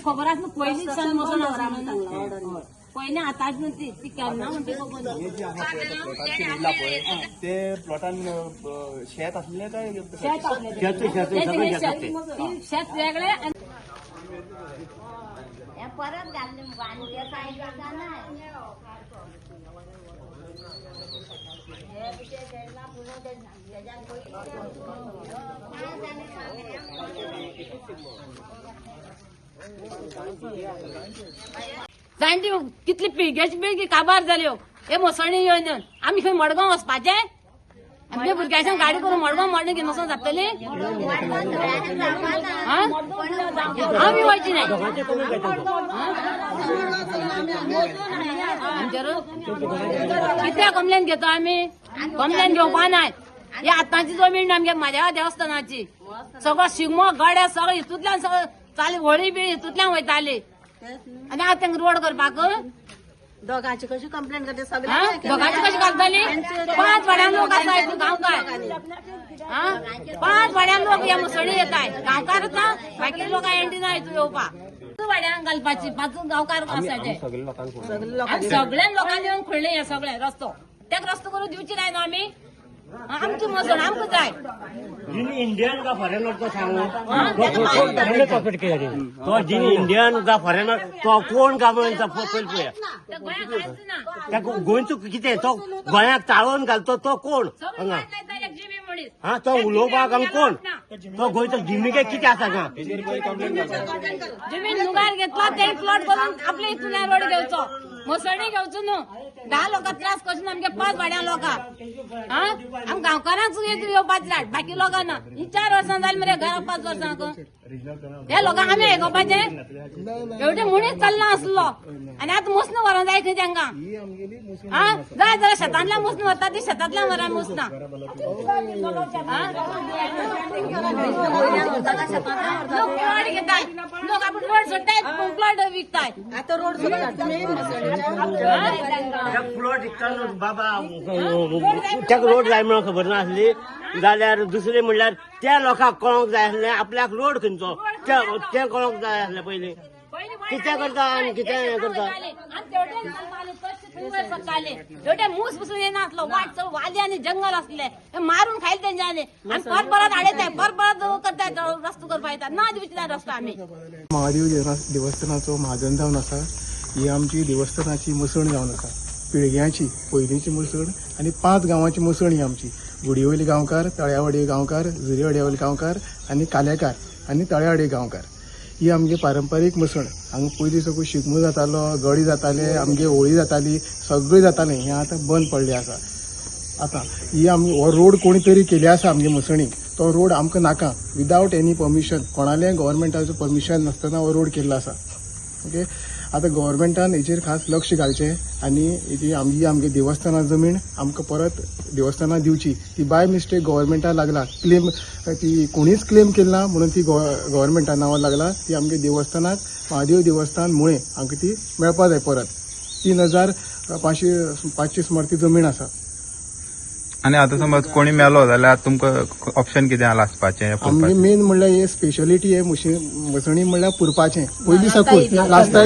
खबर आस पहिली पहिले आताच म्हणते ती केन्ना म्हणते ते प्लॉटान शेत असले काय शेत वेगळे परत घालले वांगे पाहिजे जाणटी कितली पिळग्याची पिळगी काबार जाल्यो हे मोसळणी येवन आमी खंय मडगांव वचपाचे आमच्या भुरग्याच्या गाडी करून मडगांव मडणं घेवन वचून जातली आमी वयची नाही कित्या कंप्लेन घेतो आमी कंप्लेन घेवपा नाय ही आतांची जमीन आमगे म्हाज्या देवस्थानाची सगळो शिगमो गड्या सगळं हितूंतल्यान सगळं चाली व्हळी बी हितूंतल्यान वयताली आणि आता तांकां रोड करपाक दोघांची कशी कंप्लेंट करते दोघांची कशी कागदाली 5 वाड्यान लोक आसा इथून गांवकार 5 वाड्यान लोक या मुसळी येताय गांवकार ना बाकी लोक एंटी ना इथून येवपाक 5 वाड्यान घालपाची 5 गांवकार आसाचे सगळ्या लोकांनी येवन खोडले हे सगळे रस्तो त्याक रस्तो करून दिवची नाही ना आमी आमची मसण आमकां जाय इंडियन का फॉरेनर तो सांगू प्रॉफिट केले तो जिन इंडियन का फॉरेनर तो कोण का म्हणून पळय त्या गोंयचो कितें तो गोंयाक चाळोवन घालतो तो कोण हा तो उलोवपाक आमी कोण तो गोंयचो जिमीके कितें आसा का जमीन लुगार घेतला ते प्लॉट करून आपल्या इथून रोड घेवचो मोसळणी घेवचो न्हू 10 लोकां त्रास करचो आमगे 5 वाड्या लोकां आम गांवकारांच येवपाची राट बाकी लोकांना ही 4 वर्सां जाली मरे घरा 5 वर्सांक हे लोकांक आमी आयकोपाचे एवढे मुणीच चलना आसलो आनी आतां मुसनां व्हरोंक जाय खंय तांकां जाय जाल्यार शेतांतल्यान मुसनां व्हरता ती शेतांतल्यान व्हरा मुसनां लोक प्लॉट घेताय लोक आपण रोड सोडटाय प्लॉट विकताय आता रोड प्लॉट विकताना बाबा त्याक रोड जाय म्हणून खबर नासली जाल्यार दुसरे म्हणल्यार त्या लोकांक कळोंक जाय आसलें आपल्याक रोड खंयचो तें कळोंक जाय आसलें पयलीं कितें करता आनी कितें हें करता एवढे मूस बसून येनासलो वाट चड वाली आनी जंगल असले मारून खायले तेंच्यांनी आनी परत हाडयताय परत करताय रस्तो करपा येता ना दिवची ना रस्तो आमी महादेव देवस्थानाचो महाजन जावन आसा ही आमची देवस्थानाची मसण जावन आसा पिळग्यांची पयलींची मसण आनी 5 गांवांची मसण ही आमची गुडीवयली गांवकार तळ्यावाडी गांवकार झुरेवाड्यावयले गांवकार आनी कालेकार आनी तळ्यावाडी गांवकार ही आमगे पारंपारीक मसण हांगा पयलीं सगळो शिगमो जातालो गडी जाताले आमगे होळी जाताली सगळें जातालें हें आतां बंद पडलें आसा आतां ही आमी हो रोड कोणी तरी केले आसा आमगे मसणीक तो रोड आमकां नाका विदावट एनी परमिशन कोणालें गव्हर्मेंटाचो परमिशन नासतना हो रोड केल्लो आसा ओके आतां गव्हर्मेंटान हेचेर खास लक्ष घालचें आनी ही आमगे देवस्थाना जमीन आमकां परत देवस्थाना दिवची ती बाय मिस्टेक गव्हर्मेंटाक लागला क्लेम ती कोणीच क्लेम केली ना म्हणून ती गव्हर्मेंटा नांवार लागला ती आमगे देवस्थानाक महादेव देवस्थान मुळे आमकां ती मेळपा जाय परत 3500 स्मृती जमीन आसा आणि आता समज कोणी मेलो जाल्यार तुमकां ऑप्शन कितें लासपाचें आमगे मेन म्हणल्यार हे स्पेशलिटी हे मसणी म्हणल्यार पुरपाचें पयलीं साकून लास्टा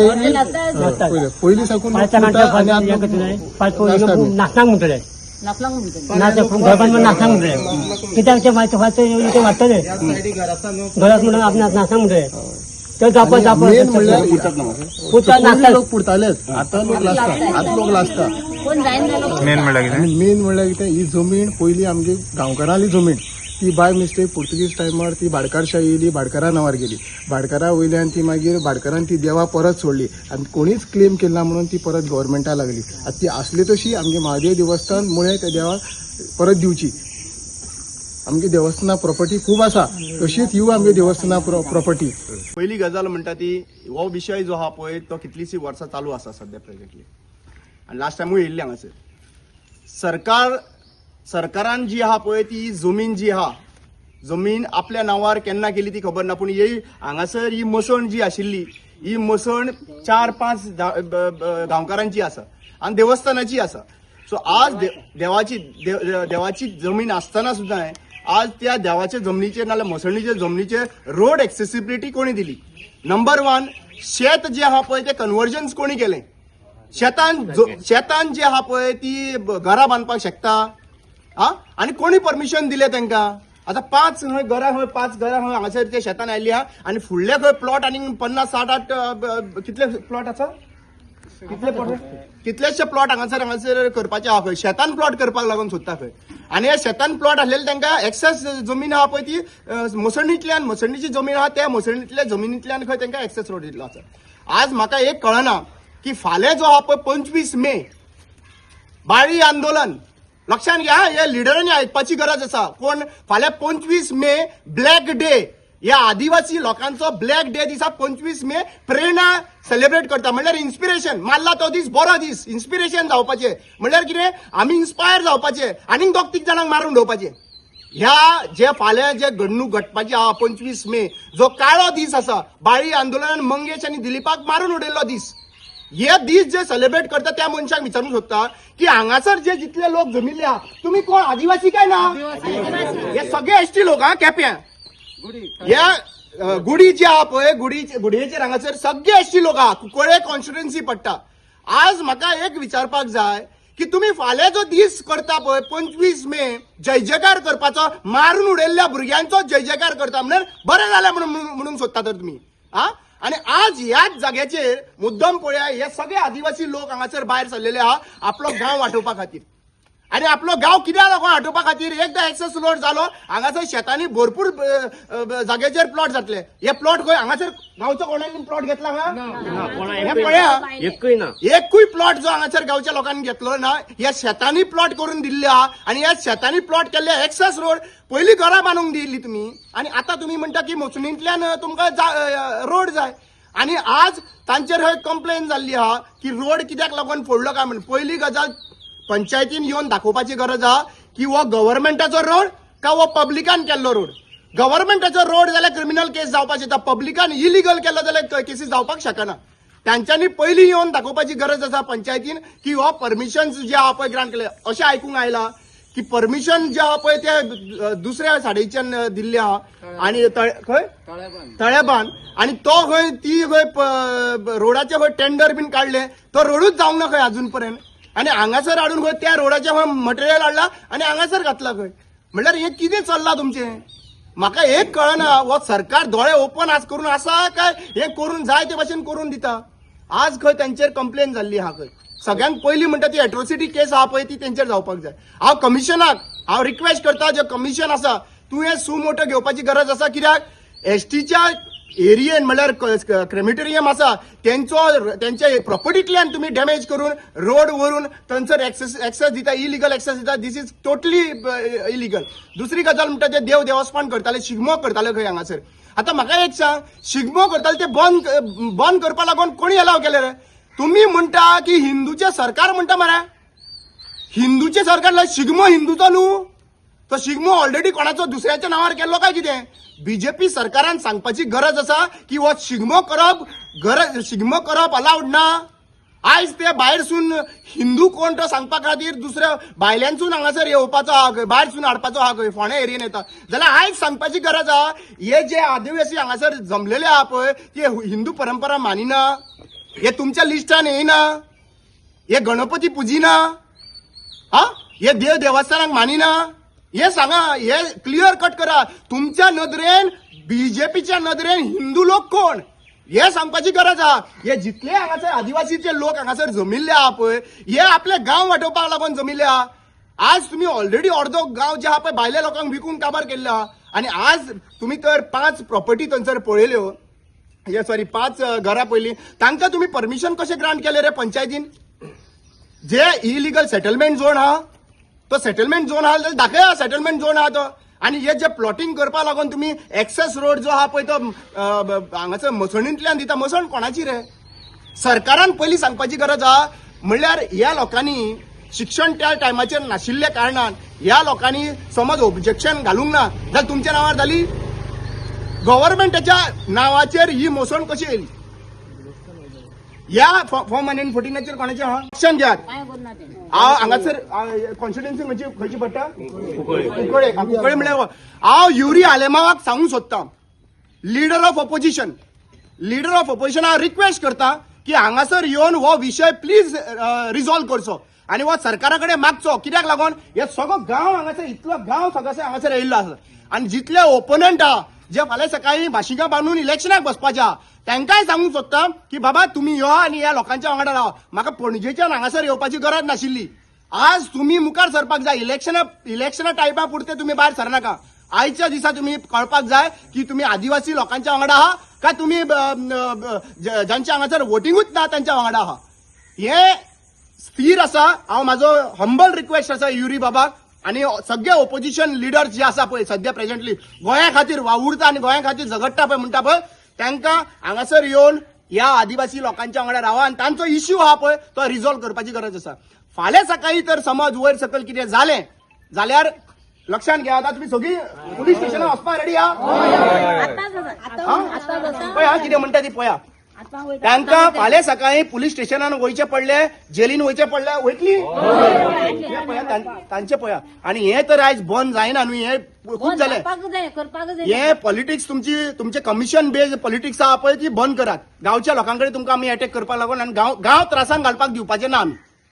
पयलीं साकून नाचनाक म्हणटले नाचनाक म्हणटले कित्याक ते वाडटले घरात म्हणून आपण नाचनाक म्हणटले ते लोक पुरतालेच आता लोक लासता मेन म्हणल्यार कितें ही जमीन पयलीं आमगे गांवकारांली जमीन ती बाय मिस्टेक पुर्तुगीज टायमार ती भाडकारशाही येयली भाडकारा नांवार गेली भाडकारा वयल्यान ती मागीर भाडकारान ती देवा परत सोडली आनी कोणीच क्लेम केला म्हणून ती परत गव्हर्मेंटाक लागली आतां ती आसली तशी आमगे महादेव देवस्थान मुळे त्या देवाक परत दिवची आमगे देवस्थाना प्रॉपर्टी खूब आसा तशीच ही आमगे देवस्थाना प्रॉपर्टी पहिली गजाल म्हणटा ती हो विशय जो आहा पळय तो कितलीशी वर्सां चालू आसा सध्या प्रेझेंटली आनी लास्ट टायमूय येयल्ली हांगासर सरकारान जी आहा पळय ती जमीन जी आहा जमीन आपल्या नावार केन्ना केली ती खबर ना, पूण हांगासर ही मसण जी आशिल्ली ही मसण 4-5 गांवकारांची आसा आणि देवस्थानाची आसा. सो आज देवाची जमीन असताना सुद्धा आज त्या देवाच्या जमनीचे नाल्यार मसणीच्या जमनीचे रोड एक्सेसिबिलिटी कोणी दिली. नंबर 1 शेत जे आहा पळय ते कन्वर्जन्स कोणी केलें. शेतान जे आहा पळय ती घरां बांदपाक शकता आणि कोणी परमिशन दिले तांकां. आता 5 घरां हांगासर ते शेतान आयिल्ली आहा आणि फुडले खंय प्लॉट आनी 50-60 कितले प्लॉट आसा, कितलेशे प्लॉट हांगासर करपाचे आहा खंय शेतान प्लॉट करपाक लागून सोदता खंय. आणि हे शेतान प्लॉट आसलेले तांकां एक्सेस जमीन आहा पळय ती मसणीची जमीन आहा त्या मसणीतल्या जमिनींतल्यान खंय तांकां एक्सेस रोड दिल्लो आसा. आज म्हाका एक कळना की फाल्यां जो आहा पळय 25 मे बाळी आंदोलन लक्षात घ्या. हे लिडरांनी आयकपाची गरज आसा. कोण फाल्यां 25 मे ब्लॅक डे, या आदिवासी लोकांचो ब्लॅक डे दिसा 25 मे प्रेरणा सेलिब्रेट करता. म्हणल्यार इन्स्पिरेशन मारला तो दीस बरो दीस, इन्स्पिरेशन जावपाचे. म्हणल्यार कितें आमी इन्स्पायर जावपाचे आनीक 2-3 जाणांक मारून उडोवपाचे. ह्या जे फाल्यां जे घडणूक घडपाची आहा 25 मे जो काळो दीस आसा, बाळी आंदोलनान मंगेश आनी दिलीपाक मारून उडयल्लो दीस, हे दीस जे सेलिब्रेट करता त्या मनशाक विचारूंक सोदता की हांगासर जे जितले लोक जमिल्ले आहा तुम्ही कोण आदिवासी काय ना? हे सगळे एसटी लोक केप्यां. या गुडी जे आहा पळय गुडयेचेर हांगासर सगळे एसटी लोक आहा, कुंकळे कॉन्स्टिट्युएन्सी पडटा. आज म्हाका एक विचारपाक जाय की तुम्ही फाल्यां जो दीस करता पळय 25 मे जय जयकार करपाचो, मारून उडयल्ल्या भुरग्यांचो जय जयकार करता म्हणल्यार बरें जालें म्हणून सोदता तर तुम्ही. आणि आज ह्याच जाग्याचेर मुद्दम पळया हे सगळे आदिवासी लोक हांगासर भायर सरलेले आहा आपलो गांव वाटोवपा खातीर. आणि आपलो गांव कित्याक लागून वाटोवपा खातीर एकदा एक्सेस रोड जालो, हांगासर शेतांनी भरपूर जाग्याचेर प्लॉट जातले. हे प्लॉट खंय हांगासर गांवचो कोणाक प्लॉट घेतला हे पळया, एकूय प्लॉट जो हांगासर गांवच्या लोकांनी घेतलो ना. ह्या शेतांनी प्लॉट करून दिल्ले आहा आणि ह्या शेतांनी प्लॉट केल्ले एक्सेस रोड पयली घरां बांदूंक दिल्ली तुम्ही आणि आता तुम्ही म्हणटा की मसणींतल्यान तुमकां रोड जाय. आणि आज तांचेर हय कंप्लेन जाल्ली आहा की रोड कित्याक लागून फोडलो काय म्हणून. पहिली गजाल पंचायतीन येवन दाखोवपाची गरज आहा की हो गव्हर्नमेंटाचो रोड का हो पब्लिकान केल्लो रोड. गव्हर्नमेंटाचो रोड जाल्यार क्रिमिनल केस जावपाक शकता, पब्लिकान इलिगल केलो जाल्यार केसीस जावपाक शकना. तांच्यांनी पयलीं येवन दाखोवपाची गरज आसा पंचायतीन की हो परमिशन जे आहा पळय ग्रांट केले. अशें आयकूंक आयलां की परमिशन जे आहा पळय ते दुसऱ्या सायडीच्यान दिल्ले आहा आणि खंय तळेबान आणि तो खंय ती खंय रोडाचे खंय टेंडर बीन काढले, तो रोडूच जावंक ना खंय अजून पर्यंत. आणि हांगासर हाडून खंय त्या रोडाचे खंय मटेरियल हाडला आणि हांगासर घातला खंय. म्हणल्यार हे कितें चल्लां तुमचें म्हाका एक कळना. हो सरकार दोळे ओपन आज करून आसा काय हे करून जाय ते भाशेन करून दिता. आज खंय तांचेर कंप्लेन जाल्ली आहा खंय. सगळ्यांत पयलीं म्हणटा ती एट्रोसिटी केस आहा पळय ती तेंचेर जावपाक जाय. हांव कमिशनाक रिक्वेस्ट करता जे कमिशन आसा तूं हे सुमोटो घेवपाची गरज आसा. कित्याक एसटीच्या एरियेन म्हणल्यार क्रेमिटोरियम आसा त्यांच्या प्रॉपर्टींतल्यान तुम्ही डॅमेज करून रोड व्हरून थंयसर एक्सेस दिता, इलिगल एक्सेस दिता. दिस इज टोटली इलिगल. दुसरी गजाल म्हणटा ते देवस्थान करताले, शिगमो करताले खंय हांगासर. आता म्हाका एक सांग, शिगमो करताले ते बंद करपा लागून कोणी अलाव केले रे? तुम्ही म्हणटा की हिंदूचे सरकार म्हणटा मरे, हिंदूचे सरकार शिगमो हिंदूचो न्हू. तो शिगमो ऑलरेडी कोणाचो दुसऱ्याच्या नावार केल्लो काय कितें? बीजेपी सरकारान सांगपाची गरज आसा की हो शिगमो करप अलाउड ना. आयज ते भायरसून हिंदू कोण तो सांगपा खातीर दुसऱ्या भायल्यांसून हांगासर येवपाचो आहा खंय, भायरसून हाडपाचो आहा खंय, फोंड्या एरियेन येता जाल्यार आयज सांगपाची गरज आहा हे जे आदिवासी हांगासर जमलेले आहा पळय ते हिंदू परंपरा मानिना, हे तुमच्या लिस्टान येयना, हे गणपती पुजिना, हे देवस्थानाक मानिना. हे सांगा, हे क्लिअर कट करा. तुमच्या नदरेन बीजेपीच्या नदरेन हिंदू लोक कोण हे सांगपाची गरज आहा. हे जितले हांगासर आदिवासीचे लोक हांगासर जमिल्ले आहा पळय हे आपले गांव वाटोवपाक लागून जमिल्ले आहा. आज तुम्ही ऑलरेडी अर्दो गांव जे आहा पळय भायल्या लोकांक विकून काबार केल्ले आहा. आणि आज तुम्ही तर 5 प्रॉपर्टी थंयसर पळयल्यो, 5 घरां पयलीं तांकां तुम्ही परमिशन कशें ग्रांट केले रे पंचायतीन? जे इलिगल सेटलमेंट झोन आहा तो सेटलमेंट झोन आहा जाल्यार दाखया सेटलमेंट झोन आहा तो. आणि हे जे प्लॉटिंग करपा लागून तुम्ही एक्सेस रोड जो आहा पळय तो हांगासर मसणींतल्यान दिता. मसण कोणाची रे? सरकारान पयलीं सांगपाची गरज आहा. म्हणल्यार ह्या लोकांनी शिक्षण त्या टायमाचेर नाशिल्ल्या कारणान ह्या लोकांनी समज ऑब्जेक्शन घालूंक ना जाल्यार तुमच्या नांवार जाली. गव्हर्नमेंटाच्या नांवाचेर ही मोसण कशी येयली? ह्या फॉर्म 114 कोणाचे आहा ऑप्शन घेयात. काय करना ते हांगासर कॉन्स्टिट्युन्सी खंयची पडटा? कुंकळे म्हणल्यार हांव युरी आलेमावाक सांगूंक सोदतां, लिडर ऑफ ऑपोजिशन हांव रिक्वेस्ट करता की हांगासर येवन हो विशय प्लीज रिझॉल्व करचो आनी हो सरकारा कडेन मागचो. कित्याक लागून हे सगळो गांव हांगासर इतलो गांव सगळो हांगासर येयल्लो आसा आनी जितले ओपोनंट आहा जे फाल्यां सकाळी भाशिकां बांदून इलेक्शनाक बसपाचे आहा तांकांय सांगूंक सोदता की बाबा तुम्ही यो आनी ह्या लोकांच्या वांगडा रावा. म्हाका पणजेच्यान हांगासर येवपाची गरज नाशिल्ली. आज तुम्ही मुखार सरपाक जाय. इलेक्शना टायमा पुरते तुम्ही भायर सरनाका. आयच्या दिसा तुम्ही कळपाक जाय की तुम्ही आदिवासी लोकांच्या वांगडा आहा काय तुम्ही ज्यांच्या हांगासर वोटिंगूच ना त्यांच्या वांगडा आहा. हे स्थिर आसा. हांव म्हाजो हंबल रिक्वेस्ट आसा युरी बाबाक आनी सगळे ऑपोजिशन लिडर्स जे आसा पळय सध्या प्रेझेंटली गोंया खातीर वावुरता आनी गोंया खातीर झगडटा पळय म्हणटा पळय तांकां हांगासर येवन ह्या आदिवासी लोकांच्या वांगडा रावा आनी तांचो इश्यू आहा पळय तो रिझॉल्व करपाची गरज आसा. फाल्यां सकाळी तर समज वयर सकयल कितें जालें जाल्यार लक्षात घ्या. आता तुम्ही सगळी पोलीस स्टेशनार वचपाक रेडी आहा? पळया कितें म्हणटा ती पळया. तांकां फाल्यां सकाळी पुलीस स्टेशनान वयचें पडलें, जेलीन वयचें पडलें, वयतली तांचे पळया. आनी हे तर आयज बंद जायना न्हू. हे खूब जालें. करपाक हे पॉलिटिक्स तुमचे कमिशन बेस्ड पॉलिटिक्स आहा पळय ती बंद करात. गांवच्या लोकांकडे तुमकां आमी अटॅक करपाक लागून आनी गांव त्रासान घालपाक दिवपाचे ना आमी.